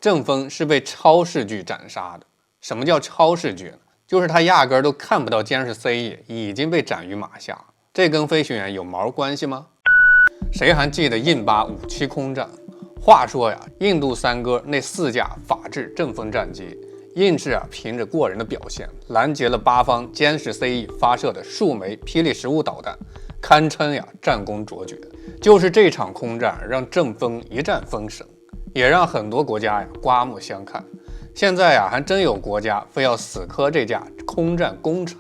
鄭豐是被超視距斬殺的。什麼叫超視距呢？就是他壓根都看不到监視 CE 已經被斬於馬下。這跟飛行員有毛關係嗎？誰還記得印巴57空戰？話說呀，印度三哥那4架法制鄭豐戰機，硬是憑着過人的表現，攔截了巴方監視 CE 發射的數枚霹靂15導彈，堪稱戰功卓絕。就是這場空戰讓鄭豐一戰封神，也讓很多國家刮目相看。現在還真有國家非要死磕這架空戰功臣。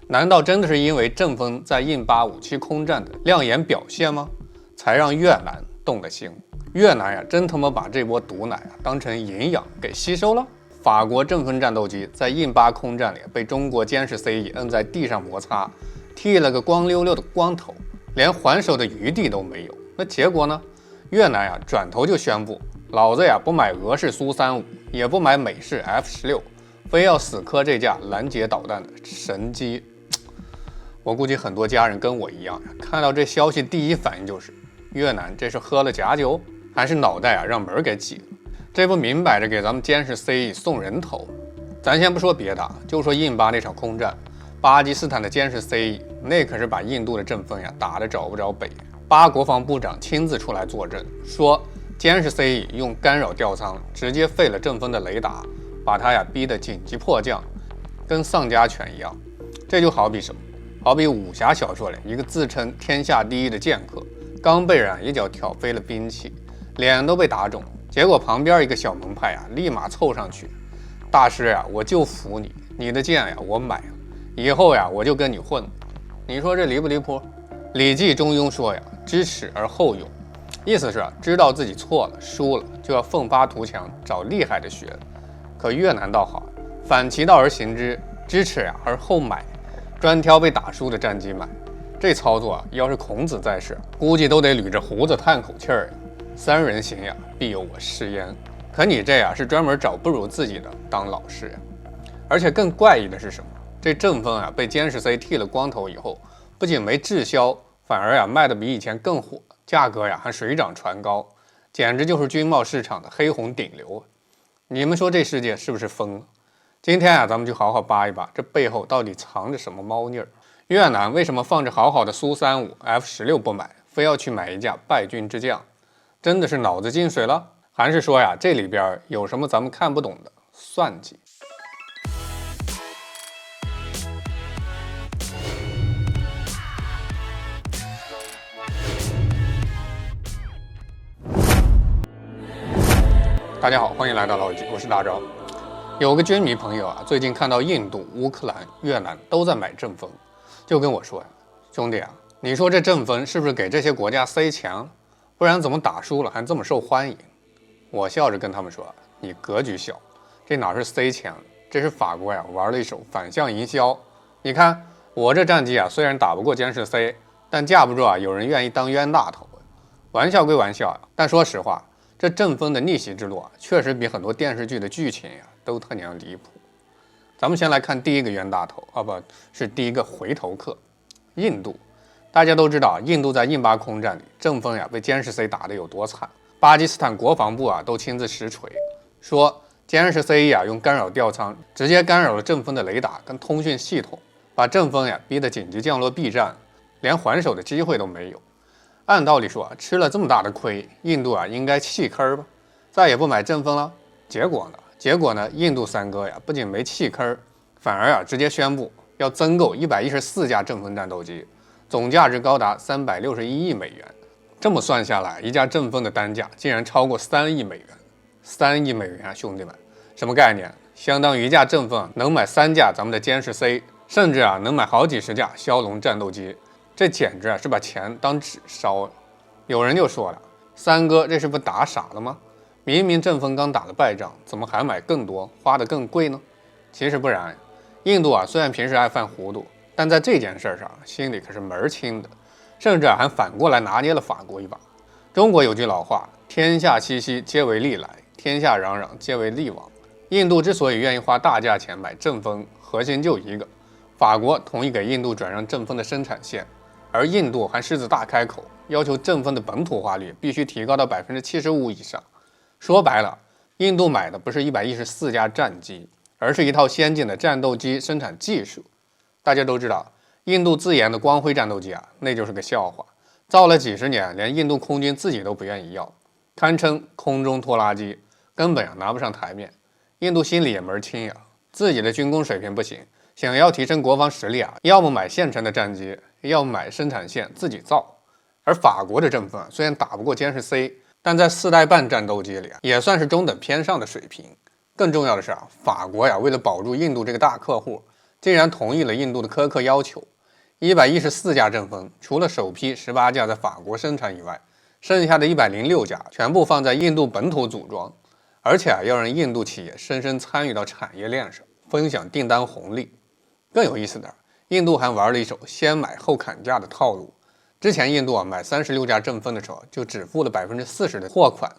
難道真的是因為鄭豐在印巴57空戰的亮眼表現嗎？才讓越南動了心？越南真他媽把這波毒奶當成營養給吸收了。法國鄭豐戰鬥機在印巴空戰裡被中國監視 CE 摁在地上摩擦，剃了個光溜溜的光頭，連還手的餘地都沒有。那結果呢？越南轉頭就宣布，老子不買俄式蘇35，也不買美式 F-16，非要死磕這架攔截導彈的神機。我估計很多家人跟我一樣看到這消息第一反應就是，越南這是喝了假酒，還是腦袋讓門給擠了？這不明擺着給咱們監視 CE 送人頭？咱先不說別的，就說印巴那場空戰，巴基斯坦的監視 CE 那可是把印度的鄭豐打得找不着北。巴國防部長親自出來作證，說監視 CE 用干擾吊艙直接廢了鄭豐的雷達，把他逼得緊急迫降，跟喪家犬一樣。這就好比什麼？好比武俠小說裡一個自稱天下第一的劍客，剛被人一腳挑飛了兵器，臉都被打腫，結果旁邊一個小門派立馬湊上去，大師我就服你，你的劍我買了，以後我就跟你混。你說這離不離譜？《禮記·中庸》說知恥而後勇，意思是知道自己錯了輸了就要奮發圖強，找厲害的學。可越南倒好，反其道而行之，知恥而後買，專挑被打輸的戰機買。這操作要是孔子在世，估計都得捋着鬍子嘆口氣兒。三人行必有我師焉。可你這是专門找不如自己的當老師。而且更怪異的是什麼？這鄭豐被监视 C 剃了光頭以後，不僅沒滞銷，反而賣得比以前更火，價格還水漲船高，簡直就是軍貿市場的黑紅頂流。你們說這世界是不是瘋了？今天咱們就好好扒一扒，這背後到底藏着什麼貓膩兒？越南為什麼放着好好的蘇35、F-16不買，非要去買一架敗軍之將？真的是腦子進水了，還是說這裡邊有什麼咱們看不懂的算計？大家好，歡迎来到老紀，我是大钊。有個軍迷朋友最近看到印度、烏克蘭、越南都在買鄭豐，就跟我說兄弟你說這鄭豐是不是給這些國家塞錢了？不然怎麼打輸了還這麼受歡迎？我笑着跟他們說，你格局小，這哪是塞錢，這是法國玩了一手反向營銷。你看我這戰機雖然打不過監視 C， 但架不住有人願意當冤大頭。玩笑歸玩笑但說實話，這鄭豐的逆襲之路確實比很多電視劇的劇情都特娘離譜。咱們先來看第一個冤大頭不是第一個回頭客，印度。大家都知道，印度在印巴空戰裡，鄭豐被监视 C 打得有多慘。巴基斯坦國防部都親自實錘，說監視 C 用干擾吊艙直接干擾了鄭豐的雷達跟通訊系統，把鄭豐逼得緊急降落避戰，連還手的機會都沒有。按道理說吃了這麼大的虧，印度應該棄坑吧，再也不買鄭豐了。結果呢，印度三哥不僅沒棄坑，反而直接宣布要增购114架鄭豐戰鬥機，總價值高達361億美元。這麼算下來，一架鄭豐的單價竟然超過3億美元。3億美元兄弟們，什麼概念？相當於一架鄭豐能買3架咱們的監视 C， 甚至能買好幾十架梟龍戰鬥機。這簡直是把錢當紙燒了。有人就說了，三哥這是不打傻了嗎？明明鄭豐剛打了敗仗，怎麼還買更多，花得更貴呢？其實不然，印度雖然平時愛犯糊涂，但在這件事上心裡可是门清的，甚至還反過來拿捏了法國一把。中國有句老話，天下熙熙皆為利來，天下攘攘皆為利往。印度之所以願意花大價錢買鄭豐，核心就一個，法國同意給印度轉讓鄭豐的生產線，而印度還獅子大開口，要求鄭豐的本土化率必須提高到75%以上。說白了，印度買的不是114架戰機，而是一套先進的戰鬥機生產技術。大家都知道，印度自研的光輝戰鬥機那就是個笑話，造了幾十年，連印度空軍自己都不願意要，堪稱空中拖拉機，根本拿不上台面。印度心裡也門清自己的軍工水平不行，想要提升國防實力要麼買现成的戰機，要麼買生產線自己造。而法國的阵风雖然打不過歼十 C， 但在4代半戰鬥機裡也算是中等偏上的水平。更重要的是法國為了保住印度這個大客戶，竟然同意了印度的苛刻要求。114架陣風，除了首批18架在法國生產以外，剩下的106架全部放在印度本土組裝，而且要讓印度企業深深參與到產業鏈上，分享訂單紅利。更有意思的，印度還玩了一手先買後砍價的套路。之前印度買36架陣風的時候，就只付了40%的貨款，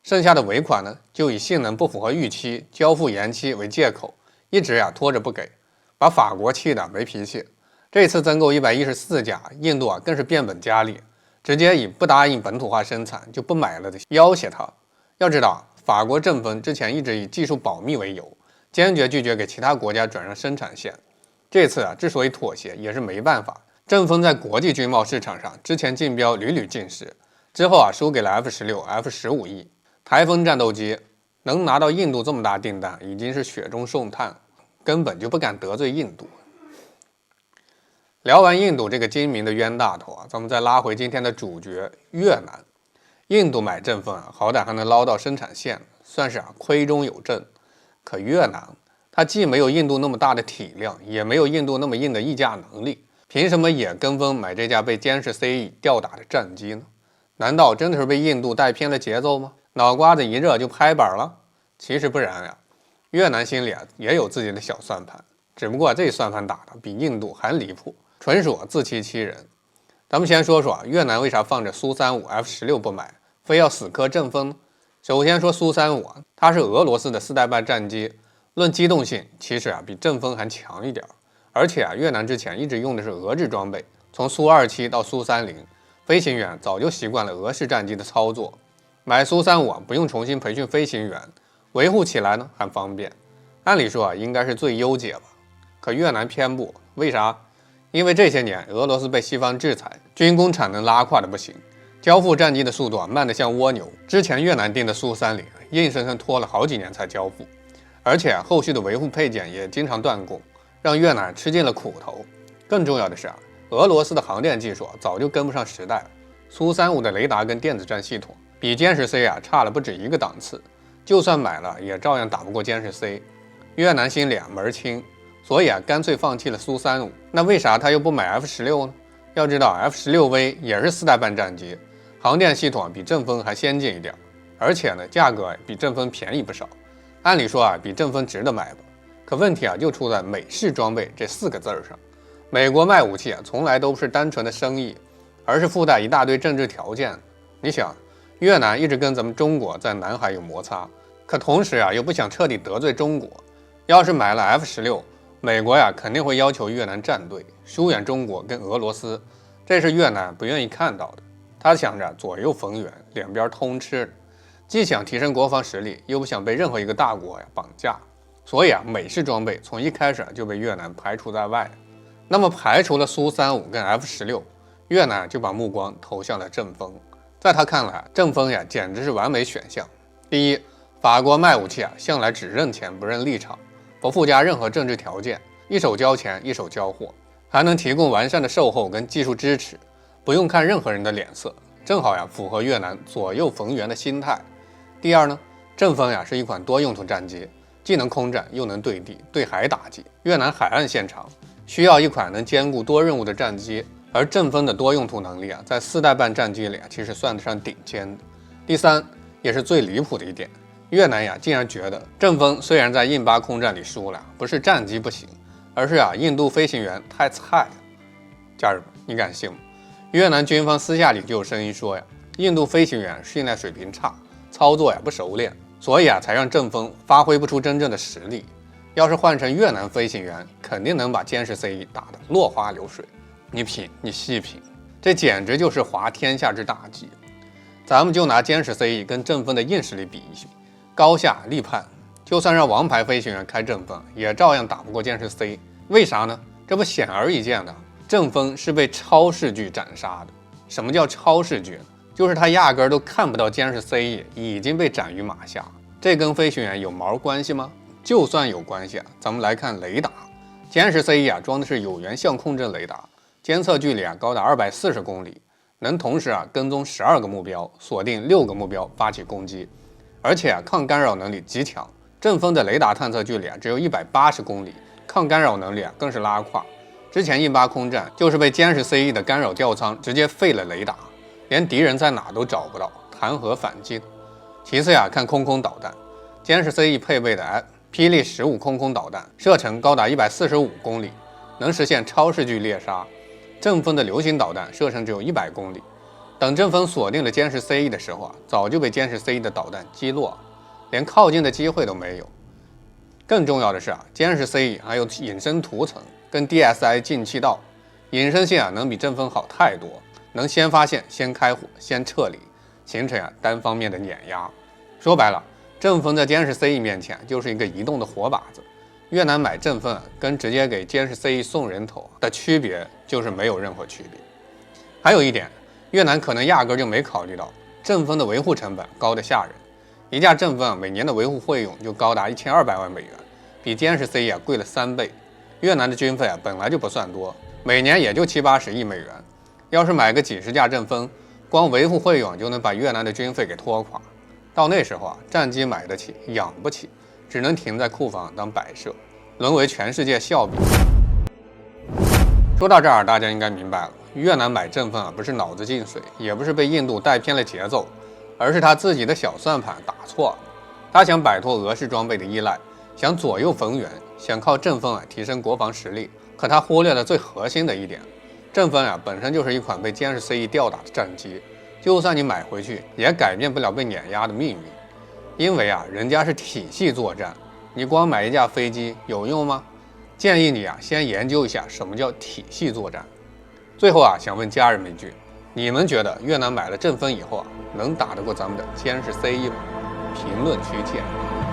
剩下的尾款呢，就以性能不符合預期、交付延期為借口，一直拖着不給，把法國气得没脾氣。這次增购114架，印度更是變本加厲，直接以不答應本土化生產就不買了的要挾他。要知道，法國陣風之前一直以技術保密為由，堅決拒絕給其他國家轉讓生產線。這次之所以妥協，也是沒辦法。陣風在國際軍貿市場上之前競標屢屢盡失，之後輸給了 F-16、F-15E。台風戰鬥機能拿到印度這麼大訂單，已經是雪中送炭，根本就不敢得罪印度。聊完印度這個精明的冤大頭咱們再拉回今天的主角越南。印度買陣風好歹還能撈到生產線，算是虧中有掙。可越南它既沒有印度那麼大的體量，也沒有印度那麼硬的議價能力，憑什麼也跟風買這架被殲10 C 吊打的戰機呢？難道真的是被印度帶偏了節奏嗎？腦瓜子一熱就拍板了？其實不然越南心裡也有自己的小算盤，只不過這算盤打的比印度還離譜，純屬自欺欺人。咱們先說說越南為啥放着蘇35、F-16不買，非要死磕陣風呢？首先說蘇35它是俄羅斯的4代半戰機，論機動性其實比陣風還強一點。而且越南之前一直用的是俄制裝備，從蘇27到蘇30，飛行員早就習慣了俄式戰機的操作。買蘇35不用重新培訓飛行員，維護起來呢還方便。按理說應該是最優解吧，可越南偏不，為啥？因為這些年俄羅斯被西方制裁，軍工產能拉胯的不行，交付戰機的速度慢得像蝸牛。之前越南訂的蘇30硬生生拖了好幾年才交付，而且後續的維護配件也經常斷供，讓越南吃盡了苦頭。更重要的是俄羅斯的航电技術早就跟不上時代了。蘇35的雷達跟電子戰系統比殲10 C 差了不止一個檔次，就算買了也照樣打不過殲10 C。越南心裡門清，所以乾脆放棄了蘇35。那為啥他又不買 F-16呢？要知道 F-16V 也是4代半戰機，航電系統比陣風還先進一點，而且呢價格比陣風便宜不少。按理說比陣風值得買吧。可問題就出在美式裝備这4個字上。美國賣武器從來都不是單純的生意，而是附帶一大堆政治條件。你想，越南一直跟咱們中國在南海有摩擦，可同時又不想徹底得罪中國。要是買了 F-16，美國肯定會要求越南站隊，疏遠中國跟俄羅斯，這是越南不願意看到的。他想着左右逢源，兩邊通吃，既想提升國防實力，又不想被任何一個大國綁架。所以美式裝備從一開始就被越南排除在外。那麼排除了蘇35跟 F-16，越南就把目光投向了陣風。在他看來，陣風簡直是完美選項。第一，法國賣武器向來只認錢不認立場，不附加任何政治條件，一手交錢一手交貨，還能提供完善的售後跟技術支持，不用看任何人的臉色，正好符合越南左右逢源的心態。第二呢，陣風是一款多用途戰機，既能空戰又能对地对海打擊。越南海岸線長，需要一款能兼顧多任務的戰機，而陣風的多用途能力在4代半戰機裡其實算得上頂尖的。第三，也是最離譜的一點，越南竟然覺得陣風雖然在印巴空戰裡輸了，不是戰機不行，而是印度飛行員太菜了。家人們，你敢信嗎？越南軍方私下裡就有聲音說印度飞行員訓練水平差，操作不熟練，所以才讓陣風發揮不出真正的實力。要是換成越南飛行員，肯定能把殲10 C 打得落花流水。你品，你細品，這簡直就是滑天下之大稽。咱們就拿殲10 C 跟陣風的硬實力比一比，高下立判，就算讓王牌飞行员開正风，也照樣打不過殲10 C。為啥呢？這不顯而易見的，正風是被超視距斬殺的。什麼叫超視距？就是他壓根都看不到殲10 C 已經被斬於馬下。這跟飛行員有毛關係嗎？就算有關係啊，咱們來看雷達。殲10 C 裝的是有源相控陣雷達，監測距離高達240公里，能同時跟蹤12個目標，鎖定6個目標發起攻擊，而且抗干擾能力極強。正風的雷達探測距離只有180公里，抗干擾能力更是拉胯。之前印巴空戰就是被殲10 C 的干擾吊艙直接廢了雷達，連敵人在哪都找不到，談何反擊？其次看空導彈，殲10 C 配備的霹靂15空導彈，射程高達145公里，能實現超視距獵殺。正風的流星導彈射程只有100公里，等正風鎖定了殲10 C 的時候早就被殲10 C 的導彈擊落，連靠近的機會都沒有。更重要的是殲10 C 還有隱身塗層跟 DSI 進氣道，隱身性能比正風好太多，能先發現、先開火、先撤離，形成單方面的碾壓。說白了，正風在殲10 C 面前就是一個移動的活靶子。越南買正風跟直接給殲10 C 送人頭的區別就是沒有任何區別。還有一點，越南可能壓根就沒考慮到正風的維護成本高得嚇人，一架正風每年的維護費用就高達1200萬美元，比殲10 C 貴了3倍。越南的軍費本來就不算多，每年也就70-80億美元。要是買個幾十架正風，光維護費用就能把越南的軍費給拖垮。到那時候戰機買得起，養不起，只能停在庫房當擺設，淪為全世界笑柄。說到這兒，大家應該明白了，越南買正風不是腦子進水，也不是被印度帶偏了節奏，而是他自己的小算盤打錯了。他想擺脫俄式裝備的依賴，想左右逢源，想靠正風提升國防實力。可他忽略了最核心的一點，正風本身就是一款被殲10 C 吊打的戰機，就算你買回去，也改變不了被碾壓的命運。因為人家是體系作戰，你光買一架飛機有用嗎？建議你先研究一下什麼叫體系作戰。最後想問家人們一句，你們覺得越南買了正風以後能打得過咱們的殲10 C 吗？評論區見。